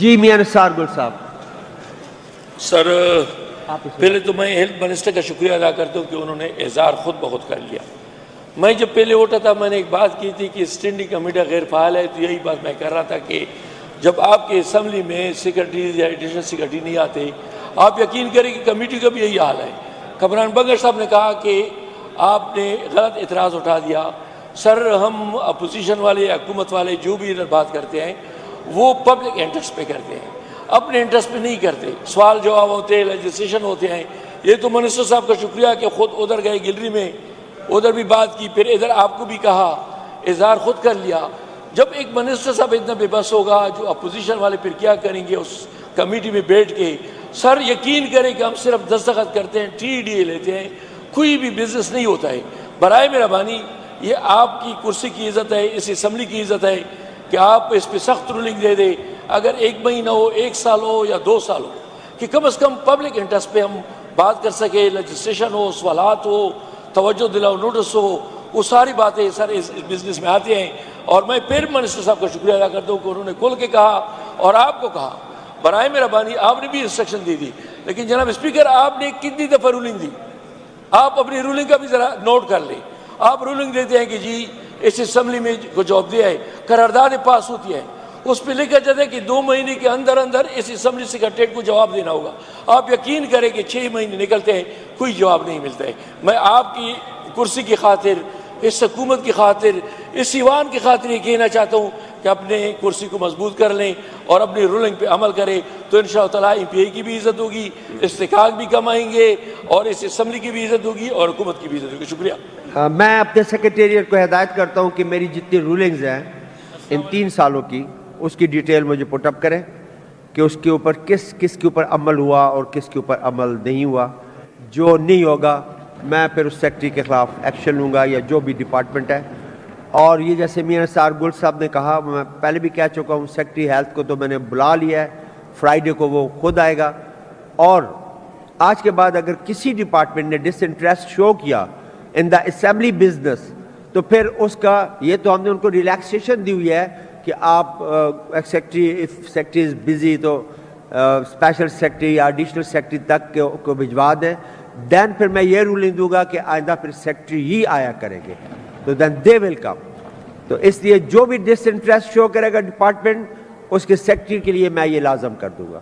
جی میاں نثار گل صاحب. سر پہلے تو میں ہیلتھ منسٹر کا شکریہ ادا کرتا ہوں کہ انہوں نے اظہار خود بخود کر لیا. میں جب پہلے اٹھا تھا میں نے ایک بات کی تھی کہ اسٹینڈنگ کمیٹی غیر فعال ہے، تو یہی بات میں کر رہا تھا کہ جب آپ کے اسمبلی میں سیکرٹریز یا ایڈیشنل سیکرٹری نہیں آتے، آپ یقین کریں کہ کمیٹی کا بھی یہی حال ہے. کمران بنگڑ صاحب نے کہا کہ آپ نے غلط اعتراض اٹھا دیا. سر ہم اپوزیشن والے یا حکومت والے جو بھی ادھر بات کرتے ہیں وہ پبلک انٹرسٹ پہ کرتے ہیں، اپنے انٹرسٹ پہ نہیں کرتے. سوال جواب ہوتے ہیں، لیجسلیشن ہوتے ہیں. یہ تو منسٹر صاحب کا شکریہ کہ خود ادھر گئے گیلری میں، ادھر بھی بات کی، پھر ادھر آپ کو بھی کہا، اظہار خود کر لیا. جب ایک منسٹر صاحب اتنا بے بس ہوگا، جو اپوزیشن والے پھر کیا کریں گے اس کمیٹی میں بیٹھ کے. سر یقین کریں کہ ہم صرف دستخط کرتے ہیں، TDA لیتے ہیں، کوئی بھی بزنس نہیں ہوتا ہے. برائے مہربانی یہ آپ کی کرسی کی عزت ہے، اس اسمبلی کی عزت ہے کہ آپ اس پہ سخت رولنگ دے دیں. اگر 1 مہینہ ہو، 1 سال ہو یا 2 سال ہو، کہ کم از کم پبلک انٹرسٹ پہ ہم بات کر سکے، لیجسلیشن ہو، سوالات ہو، توجہ دلاؤ نوٹس ہو، وہ ساری باتیں سر اس بزنس میں آتے ہیں. اور میں پھر منسٹر صاحب کا شکریہ ادا کرتا ہوں کہ انہوں نے کھول کے کہا اور آپ کو کہا. برائے مہربانی آپ نے بھی انسٹرکشن دی تھی، لیکن جناب اسپیکر آپ نے کتنی دفعہ رولنگ دی؟ آپ اپنی رولنگ کا بھی ذرا نوٹ کر لیں. آپ رولنگ دیتے ہیں کہ جی اس اسمبلی میں کو جواب دیا ہے، قراردادیں پاس ہوتی ہیں، اس پہ لکھا جاتا ہے کہ 2 مہینے کے اندر اندر اس اسمبلی سیکریٹریٹ کو جواب دینا ہوگا. آپ یقین کریں کہ 6 مہینے نکلتے ہیں، کوئی جواب نہیں ملتا ہے. میں آپ کی کرسی کی خاطر، اس حکومت کی خاطر، اس ایوان کی خاطر یہ کہنا چاہتا ہوں کہ اپنے کرسی کو مضبوط کر لیں اور اپنی رولنگ پہ عمل کریں، تو انشاءاللہ تعالیٰ MPA کی بھی عزت ہوگی، استحقاق بھی کمائیں گے، اور اس اسمبلی کی بھی عزت ہوگی اور حکومت کی بھی عزت ہوگی. شکریہ. میں اپنے سیکریٹریٹ کو ہدایت کرتا ہوں کہ میری جتنی رولنگز ہیں ان 3 سالوں کی، اس کی ڈیٹیل مجھے پٹ اپ کریں کہ اس کے اوپر کس کے اوپر عمل ہوا اور کس کے اوپر عمل نہیں ہوا. جو نہیں ہوگا میں پھر اس سیکٹری کے خلاف ایکشن لوں گا، یا جو بھی ڈپارٹمنٹ ہے. اور یہ جیسے میاں نثار گل صاحب نے کہا، میں پہلے بھی کہہ چکا ہوں، سیکٹری ہیلتھ کو تو میں نے بلا لیا ہے، فرائیڈے کو وہ خود آئے گا. اور آج کے بعد اگر کسی ڈپارٹمنٹ نے ڈس انٹرسٹ شو کیا ان دا اسمبلی بزنس، تو پھر اس کا یہ تو ہم نے ان کو ریلیکسیشن دی ہوئی ہے کہ آپ سیکٹری از بزی تو اسپیشل سیکٹری یا ایڈیشنل سیکٹری تک کو بھجوا دیں. دین پھر میں یہ رولنگ دوں گا کہ آئندہ پھر سیکٹری ہی آیا کریں گے، تو دین دے ول کم. تو اس لیے جو بھی ڈس انٹرسٹ شو کرے گا ڈپارٹمنٹ، اس کے سیکٹری کے لیے میں یہ لازم کر دوں گا.